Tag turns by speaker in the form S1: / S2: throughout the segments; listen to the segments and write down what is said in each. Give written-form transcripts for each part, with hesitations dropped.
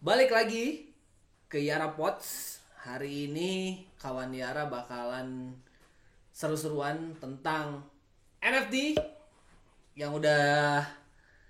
S1: Balik lagi ke Yara Pods. Hari ini kawan Yara bakalan seru-seruan tentang NFT yang udah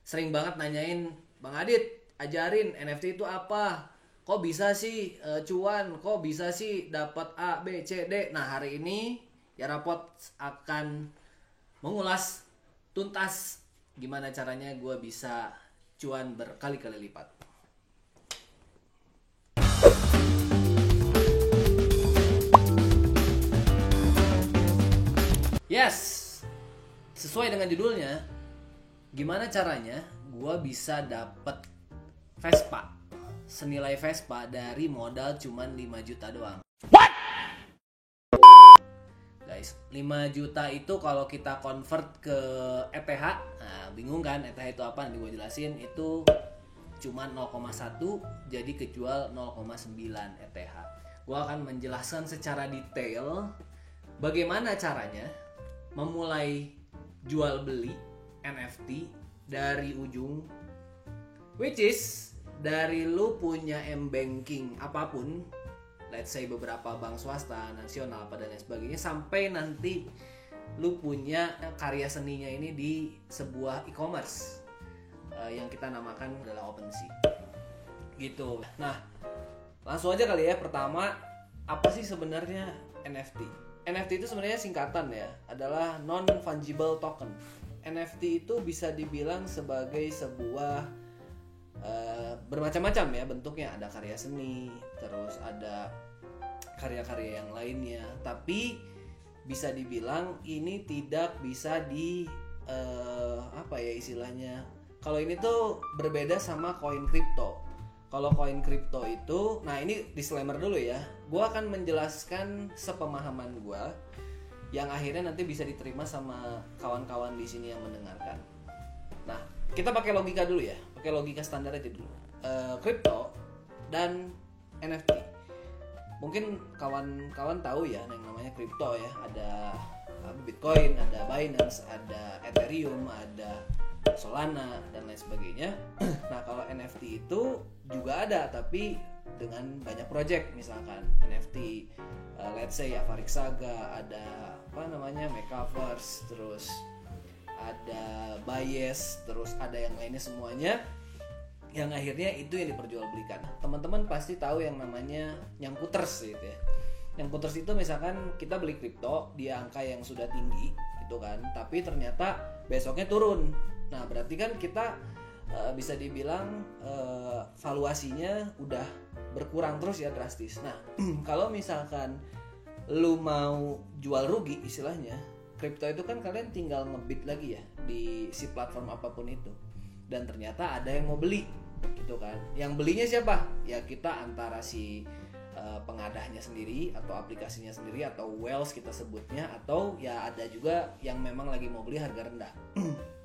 S1: sering banget nanyain, Bang Adit, ajarin NFT itu apa? Kok bisa sih cuan? Kok bisa sih dapat A, B, C, D? Nah, hari ini Yara Pods akan mengulas tuntas gimana caranya gue bisa cuan berkali-kali lipat. Yes, sesuai dengan judulnya, gimana caranya gue bisa dapet Vespa senilai Vespa dari modal cuman 5 juta doang. What? Guys, 5 juta itu kalau kita convert ke ETH, nah bingung kan ETH itu apa? Nanti gue jelasin. Itu cuman 0,1 jadi kejual 0,9 ETH. Gue akan menjelaskan secara detail bagaimana caranya memulai jual beli NFT dari ujung, which is dari lu punya m-banking apapun, let's say beberapa bank swasta, nasional, pada dan sebagainya, sampai nanti lu punya karya seninya ini di sebuah e-commerce yang kita namakan adalah OpenSea gitu. Nah, langsung aja kali ya. Pertama, apa sih sebenarnya NFT? NFT itu sebenarnya singkatan ya, adalah non-fungible token. NFT itu bisa dibilang sebagai sebuah bermacam-macam ya bentuknya. Ada karya seni, terus ada karya-karya yang lainnya. Tapi bisa dibilang ini tidak bisa di apa ya istilahnya. Kalau ini tuh berbeda sama koin kripto. Kalau koin kripto itu, nah ini disclaimer dulu ya. Gue akan menjelaskan sepemahaman gue yang akhirnya nanti bisa diterima sama kawan-kawan di sini yang mendengarkan. Nah, kita pakai logika dulu ya. Pakai logika standar aja dulu. Kripto dan NFT. Mungkin kawan-kawan tahu ya yang namanya kripto ya. Ada Bitcoin, ada Binance, ada Ethereum, ada Solana dan lain sebagainya. Nah, kalau NFT itu juga ada, tapi dengan banyak project. Misalkan NFT let's say Avarik Saga, ada apa namanya Metaverse, terus ada Bias, terus ada yang lainnya semuanya, yang akhirnya itu yang diperjualbelikan. Teman-teman pasti tahu yang namanya nyangkuters gitu ya. Nyangkuters itu misalkan kita beli kripto di angka yang sudah tinggi gitu kan, tapi ternyata besoknya turun. Nah, berarti kan kita bisa dibilang valuasinya udah berkurang terus ya, drastis. Nah, kalau misalkan lu mau jual rugi istilahnya, kripto itu kan kalian tinggal ngebid lagi ya di si platform apapun itu. Dan ternyata ada yang mau beli gitu kan. Yang belinya siapa? Ya kita antara si pengadahnya sendiri atau aplikasinya sendiri atau whales kita sebutnya, atau ya ada juga yang memang lagi mau beli harga rendah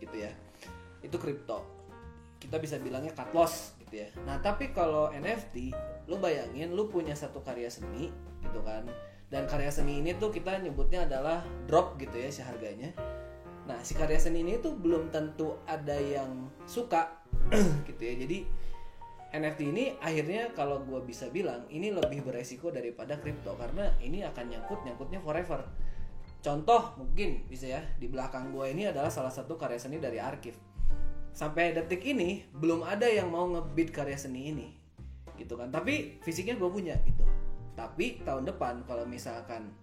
S1: gitu ya. Itu kripto, kita bisa bilangnya cut loss gitu ya. Nah, tapi kalau NFT, lu bayangin lu punya satu karya seni gitu kan, dan karya seni ini tuh kita nyebutnya adalah drop gitu ya si harganya. Nah, si karya seni ini tuh belum tentu ada yang suka gitu ya. Jadi NFT ini akhirnya kalau gue bisa bilang ini lebih beresiko daripada kripto, karena ini akan nyangkutnya forever. Contoh mungkin bisa ya, di belakang gue ini adalah salah satu karya seni dari Archive. Sampai detik ini belum ada yang mau ngebid karya seni ini gitu kan, tapi fisiknya gue punya gitu. Tapi tahun depan kalau misalkan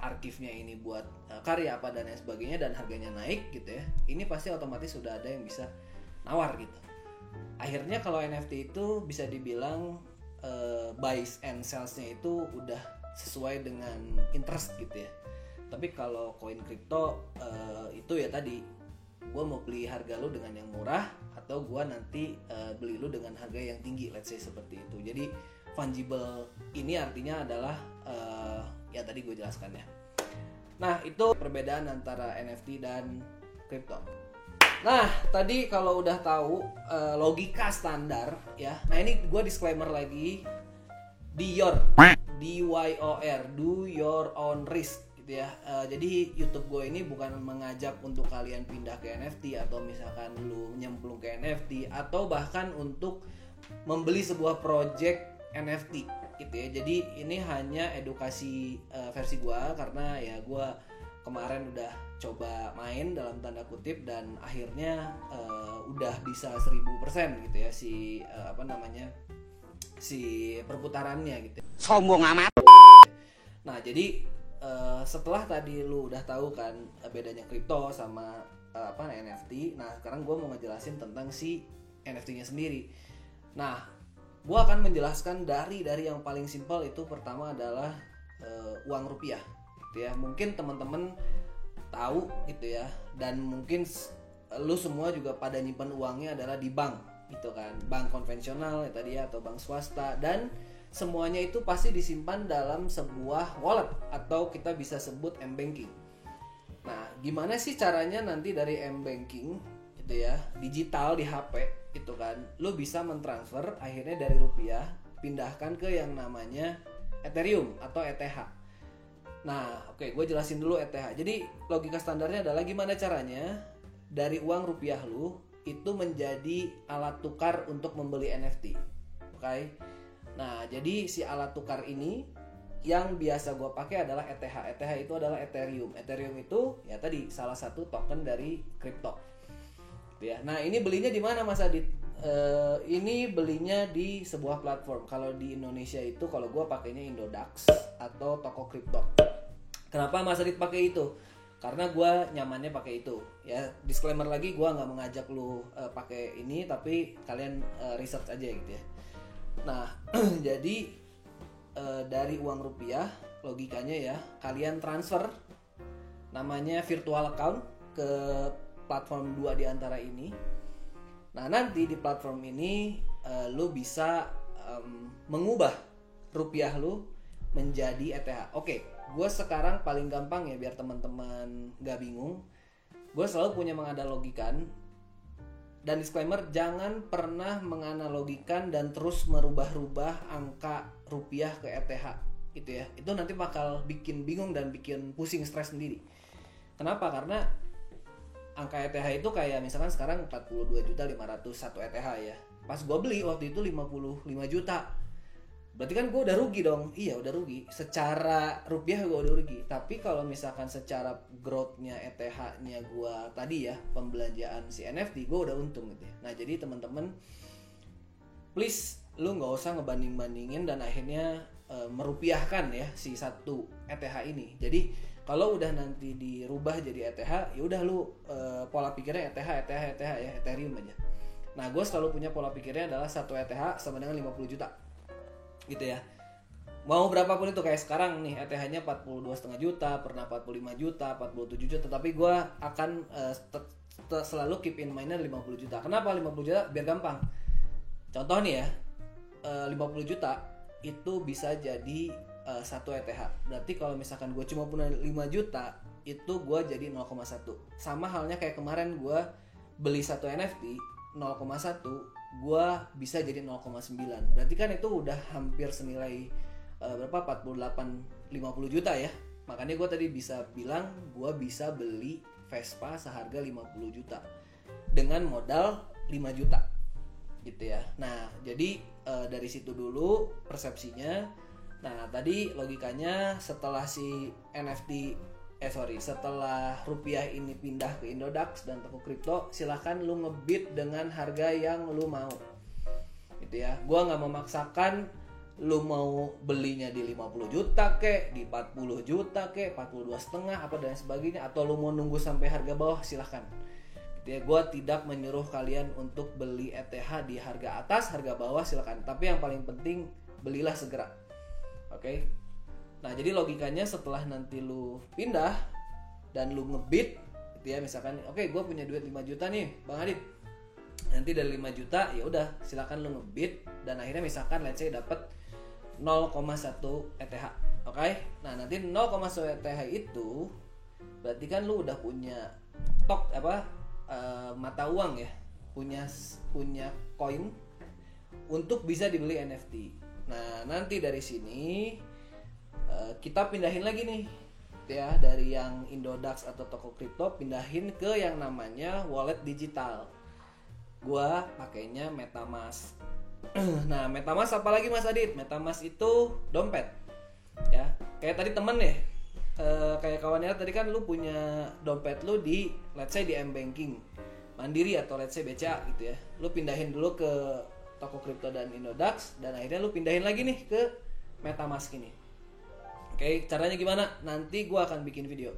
S1: Archive-nya ini buat karya apa dan lain sebagainya dan harganya naik gitu ya, ini pasti otomatis sudah ada yang bisa nawar gitu. Akhirnya kalau NFT itu bisa dibilang buys and sales-nya itu udah sesuai dengan interest gitu ya. Tapi kalau koin kripto itu ya tadi, gue mau beli harga lu dengan yang murah, atau gue nanti beli lu dengan harga yang tinggi, let's say seperti itu. Jadi fungible ini artinya adalah ya tadi gue jelaskan ya. Nah, itu perbedaan antara NFT dan kripto. Nah, tadi kalau udah tahu logika standar ya. Nah, ini gue disclaimer lagi, DYOR, do your own risk gitu ya. Jadi YouTube gue ini bukan mengajak untuk kalian pindah ke NFT, atau misalkan lu nyemplung ke NFT, atau bahkan untuk membeli sebuah project NFT gitu ya. Jadi ini hanya edukasi versi gua, karena ya gua kemarin udah coba main dalam tanda kutip dan akhirnya udah bisa 1000% gitu ya si si perputarannya gitu.
S2: Sombong amat.
S1: Nah, jadi setelah tadi lu udah tahu kan bedanya kripto sama NFT. Nah, sekarang gue mau ngejelasin tentang si NFT-nya sendiri. Nah, gue akan menjelaskan dari yang paling simpel. Itu pertama adalah uang rupiah gitu ya. Mungkin teman-teman tahu gitu ya, dan mungkin lu semua juga pada nyimpan uangnya adalah di bank gitu kan, bank konvensional ya tadi ya, atau bank swasta, dan semuanya itu pasti disimpan dalam sebuah wallet atau kita bisa sebut m-banking. Nah, gimana sih caranya nanti dari m-banking gitu ya, digital di HP itu kan, lu bisa mentransfer akhirnya dari rupiah pindahkan ke yang namanya Ethereum atau ETH. Nah, oke, gue jelasin dulu ETH. Jadi logika standarnya adalah gimana caranya dari uang rupiah lu itu menjadi alat tukar untuk membeli NFT. Oke. Nah, jadi si alat tukar ini yang biasa gue pakai adalah ETH. ETH itu adalah Ethereum. Ethereum itu ya tadi salah satu token dari kripto. Ya. Nah, ini belinya di mana Mas Adit? Ini belinya di sebuah platform. Kalau di Indonesia itu kalau gue pakainya Indodax atau toko kripto. Kenapa Mas Adit pakai itu? Karena gue nyamannya pakai itu. Ya, disclaimer lagi, gue nggak mengajak lu pakai ini, tapi kalian research aja gitu ya. Nah, jadi dari uang rupiah logikanya ya, kalian transfer namanya virtual account ke platform 2 di antara ini. Nah, nanti di platform ini lu bisa mengubah rupiah lu menjadi ETH. Oke, gue sekarang paling gampang ya biar teman-teman gak bingung. Gue selalu punya menganalogikan, dan disclaimer, jangan pernah menganalogikan dan terus merubah-rubah angka rupiah ke ETH gitu ya. Itu nanti bakal bikin bingung dan bikin pusing, stres sendiri. Kenapa? Karena angka ETH itu kayak misalkan sekarang 42.500.000 ETH ya. Pas gue beli waktu itu 55 juta. Berarti kan gue udah rugi dong. Iya, udah rugi. Secara rupiah gue udah rugi. Tapi kalau misalkan secara growth-nya ETH-nya gue tadi ya, pembelanjaan si NFT, gue udah untung gitu ya. Nah, jadi teman-teman, please lu nggak usah ngebanding-bandingin dan akhirnya merupiahkan ya si satu ETH ini. Jadi kalau udah nanti dirubah jadi ETH, ya udah lu pola pikirnya ETH ya, Ethereum aja. Nah, gue selalu punya pola pikirnya adalah satu ETH sama dengan 50 juta. Gitu ya. Mau berapapun itu, kayak sekarang nih ETH-nya 42,5 juta, pernah 45 juta, 47 juta, tapi gue akan selalu keep in mind-nya 50 juta. Kenapa 50 juta? Biar gampang. Contoh nih ya, 50 juta itu bisa jadi satu ETH. Berarti kalau misalkan gue cuma punya 5 juta, itu gue jadi 0,1. Sama halnya kayak kemarin gue beli satu NFT 0,1, gue bisa jadi 0,9. Berarti kan itu udah hampir senilai berapa? 48-50 juta ya. Makanya gue tadi bisa bilang gue bisa beli Vespa seharga 50 juta dengan modal 5 juta gitu ya. Nah, jadi dari situ dulu persepsinya. Nah, tadi logikanya setelah si setelah rupiah ini pindah ke Indodax dan toko kripto, silahkan lu ngebid dengan harga yang lu mau gitu ya. Gua nggak memaksakan lu mau belinya di 50 juta kek, di 40 juta kek, 42,5 apa dan sebagainya, atau lu mau nunggu sampai harga bawah, silahkan gitu ya. Gua tidak menyuruh kalian untuk beli ETH di harga atas, harga bawah, silahkan. Tapi yang paling penting belilah segera. Oke. Nah, jadi logikanya setelah nanti lu pindah dan lu ngebid gitu ya, misalkan oke, gue punya duit 5 juta nih Bang Adit, nanti dari 5 juta ya udah silakan lu ngebid dan akhirnya misalkan let's say dapat 0,1 ETH. Oke. Nah, nanti 0,1 ETH itu berarti kan lu udah punya mata uang ya, punya koin untuk bisa dibeli NFT. Nah, nanti dari sini kita pindahin lagi nih ya, dari yang Indodax atau toko kripto pindahin ke yang namanya wallet digital. Gua pakainya MetaMask. Nah, MetaMask apa lagi Mas Adit? MetaMask itu dompet. Ya, kayak tadi temen ya. Kayak kawannya tadi kan lu punya dompet lu di let's say di M-Banking Mandiri atau let's say BCA gitu ya. Lu pindahin dulu ke toko kripto dan Indodax dan akhirnya lu pindahin lagi nih ke MetaMask ini. Oke, caranya gimana? Nanti gua akan bikin video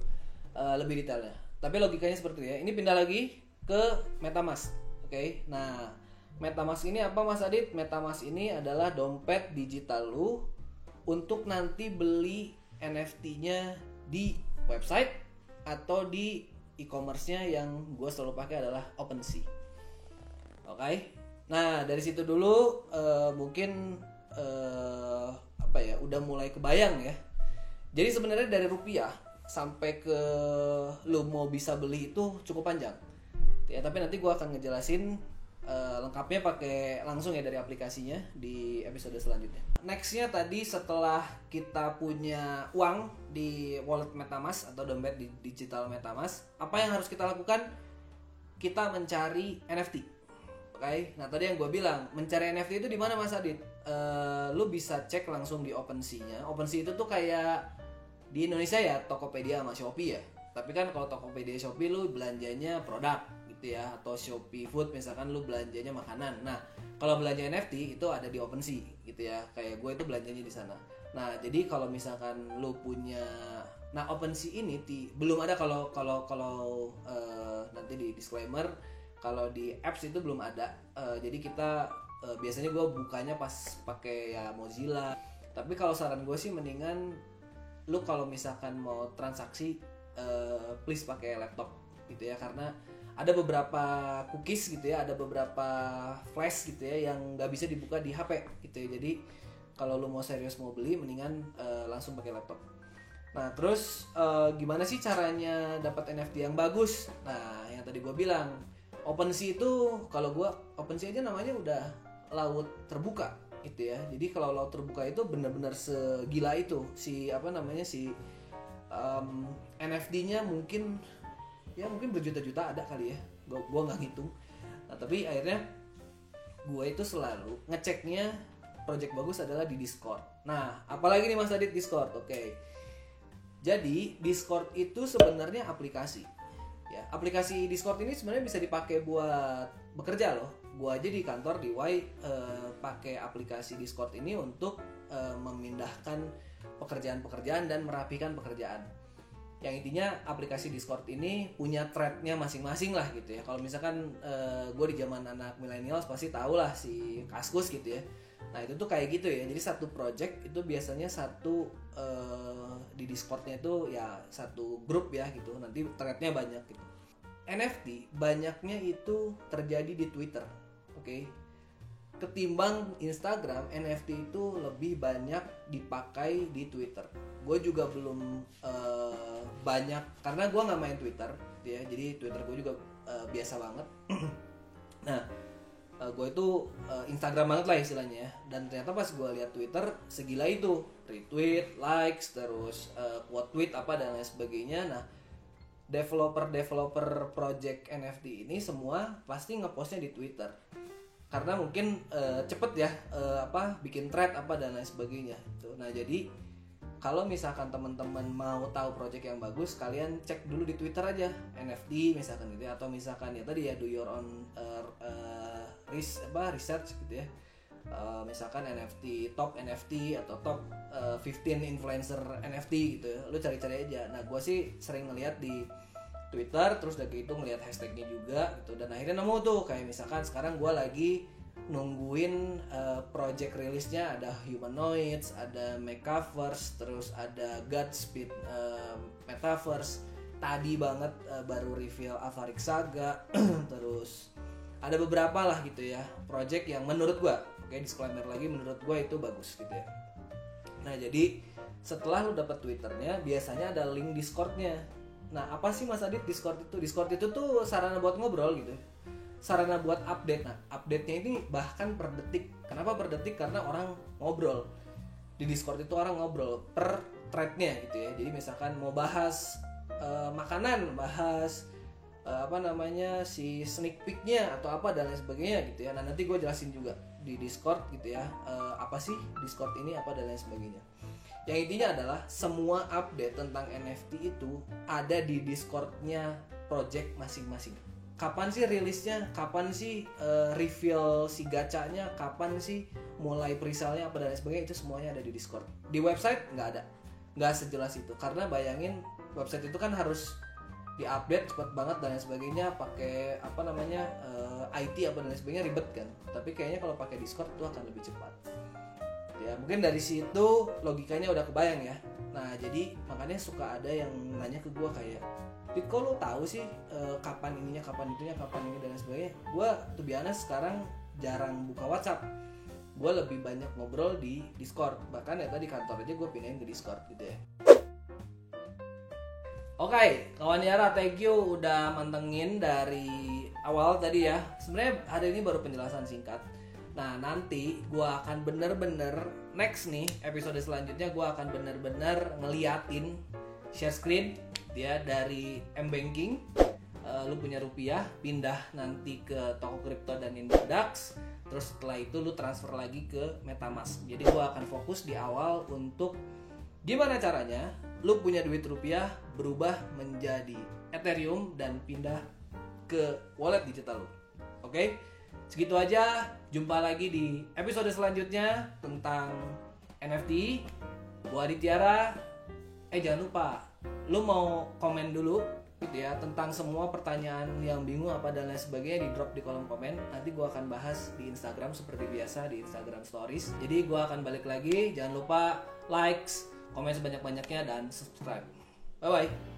S1: lebih detailnya. Tapi logikanya seperti itu ya. Ini pindah lagi ke MetaMask. Oke. Nah, MetaMask ini apa Mas Adit? MetaMask ini adalah dompet digital lu untuk nanti beli NFT-nya di website atau di e-commerce-nya yang gue selalu pakai adalah OpenSea. Oke. Nah, dari situ dulu mungkin apa ya, udah mulai kebayang ya. Jadi sebenarnya dari rupiah sampai ke lu mau bisa beli itu cukup panjang. Ya, tapi nanti gue akan ngejelasin lengkapnya pakai langsung ya dari aplikasinya di episode selanjutnya. Nextnya tadi setelah kita punya uang di wallet MetaMask atau dompet di digital MetaMask, apa yang harus kita lakukan? Kita mencari NFT. Oke, nah tadi yang gue bilang mencari NFT itu di mana Mas Adit? Lu bisa cek langsung di OpenSea-nya. OpenSea itu tuh kayak di Indonesia ya Tokopedia sama Shopee ya. Tapi kan kalau Tokopedia Shopee lu belanjanya produk gitu ya, atau Shopee Food misalkan lu belanjanya makanan. Nah, kalau belanja NFT itu ada di OpenSea gitu ya. Kayak gue itu belanjanya di sana. Nah, jadi kalau misalkan lu punya, nah OpenSea ini belum ada kalau nanti di disclaimer kalau di apps itu belum ada. Jadi kita biasanya gue bukanya pas pakai ya Mozilla. Tapi kalau saran gue sih mendingan lu kalau misalkan mau transaksi please pakai laptop gitu ya, karena ada beberapa cookies gitu ya, ada beberapa flash gitu ya yang nggak bisa dibuka di HP gitu ya. Jadi kalau lu mau serius mau beli mendingan langsung pakai laptop. Nah terus gimana sih caranya dapat NFT yang bagus? Nah yang tadi gue bilang OpenSea itu, kalau gue OpenSea aja namanya udah laut terbuka gitu ya. Jadi kalau laut terbuka itu benar-benar segila itu si apa namanya si NFT-nya mungkin berjuta-juta ada kali ya, gue nggak ngitung. Nah tapi akhirnya gue itu selalu ngeceknya project bagus adalah di Discord. Nah apalagi nih Mas Adit, Discord. Oke. Jadi Discord itu sebenarnya aplikasi ya. Aplikasi Discord ini sebenarnya bisa dipakai buat bekerja loh. Gue aja di kantor di Y pakai aplikasi Discord ini untuk memindahkan pekerjaan-pekerjaan dan merapikan pekerjaan. Yang intinya aplikasi Discord ini punya thread-nya masing-masing lah gitu ya. Kalau misalkan gue di zaman anak millennials pasti tahu lah si Kaskus gitu ya. Nah itu tuh kayak gitu ya. Jadi satu project itu biasanya satu di Discord-nya itu ya satu grup ya gitu. Nanti thread-nya banyak gitu. NFT banyaknya itu terjadi di Twitter, oke? Ketimbang Instagram, NFT itu lebih banyak dipakai di Twitter. Gue juga belum banyak karena gue nggak main Twitter, ya. Jadi Twitter gue juga biasa banget. Nah, gue itu Instagram banget lah istilahnya. Dan ternyata pas gue lihat Twitter segila itu, retweet, likes, terus quote tweet apa dan lain sebagainya. Nah, developer project NFT ini semua pasti ngepostnya di Twitter. Karena mungkin cepet ya bikin thread apa dan lain sebagainya gitu. Nah jadi kalau misalkan teman-teman mau tahu project yang bagus, kalian cek dulu di Twitter aja NFT misalkan gitu ya, atau misalkan ya tadi ya do your own research gitu ya. Misalkan top NFT atau top 15 influencer NFT gitu ya. Lu cari-cari aja. Nah gue sih sering ngeliat di Twitter, terus udah gitu ngeliat hashtagnya juga gitu. Dan akhirnya nemu tuh kayak misalkan sekarang gue lagi nungguin project rilisnya, ada Humanoids, ada Metaverse, terus ada Godspeed Metaverse. Tadi banget baru reveal Avarik Saga. Terus ada beberapa lah gitu ya project yang menurut gue, oke, disclaimer lagi, menurut gue itu bagus gitu ya. Nah jadi setelah lu dapet Twitternya, biasanya ada link Discordnya. Nah apa sih Mas Adit Discord itu? Discord itu tuh sarana buat ngobrol gitu, sarana buat update. Nah update-nya ini bahkan per detik. Kenapa per detik? Karena orang ngobrol di Discord itu, orang ngobrol per thread-nya gitu ya. Jadi misalkan mau bahas makanan, bahas si sneak peek-nya atau apa dan lain sebagainya gitu ya. Nah nanti gue jelasin juga di Discord gitu ya. Apa sih Discord ini, apa dan lain sebagainya. Yang intinya adalah semua update tentang NFT itu ada di Discordnya project masing-masing. Kapan sih rilisnya, kapan sih reveal si gacanya, kapan sih mulai presale-nya apa dan lain sebagainya, itu semuanya ada di Discord. Di website nggak ada, nggak sejelas itu. Karena bayangin website itu kan harus diupdate cepat banget dan lain sebagainya, pakai apa namanya IT apa dan lain sebagainya, ribet kan. Tapi kayaknya kalau pakai Discord itu akan lebih cepat. Ya mungkin dari situ logikanya udah kebayang ya. Nah jadi makanya suka ada yang nanya ke gue kayak, Dit, kok lo tahu sih kapan ininya, kapan itunya, kapan ini dan lain sebagainya. Gue tuh biasa sekarang jarang buka WhatsApp, gue lebih banyak ngobrol di Discord. Bahkan ya tadi kantor aja gue pindahin ke Discord gitu ya. Oke, kawan Yara, thank you udah mantengin dari awal tadi ya. Sebenarnya hari ini baru penjelasan singkat. Nah nanti gue akan bener-bener next nih episode selanjutnya gue akan bener-bener ngeliatin share screen dia dari M-Banking. Lu punya rupiah, pindah nanti ke toko kripto dan Indodax. Terus setelah itu lu transfer lagi ke MetaMask. Jadi gue akan fokus di awal untuk gimana caranya lu punya duit rupiah berubah menjadi Ethereum dan pindah ke wallet digital lu. Oke? Segitu aja. Jumpa lagi di episode selanjutnya tentang NFT. Gua Aditya. Jangan lupa lu mau komen dulu gitu ya tentang semua pertanyaan yang bingung apa dan lain sebagainya, di drop di kolom komen. Nanti gua akan bahas di Instagram seperti biasa di Instagram Stories. Jadi gua akan balik lagi. Jangan lupa likes, komen sebanyak-banyaknya dan subscribe. Bye bye.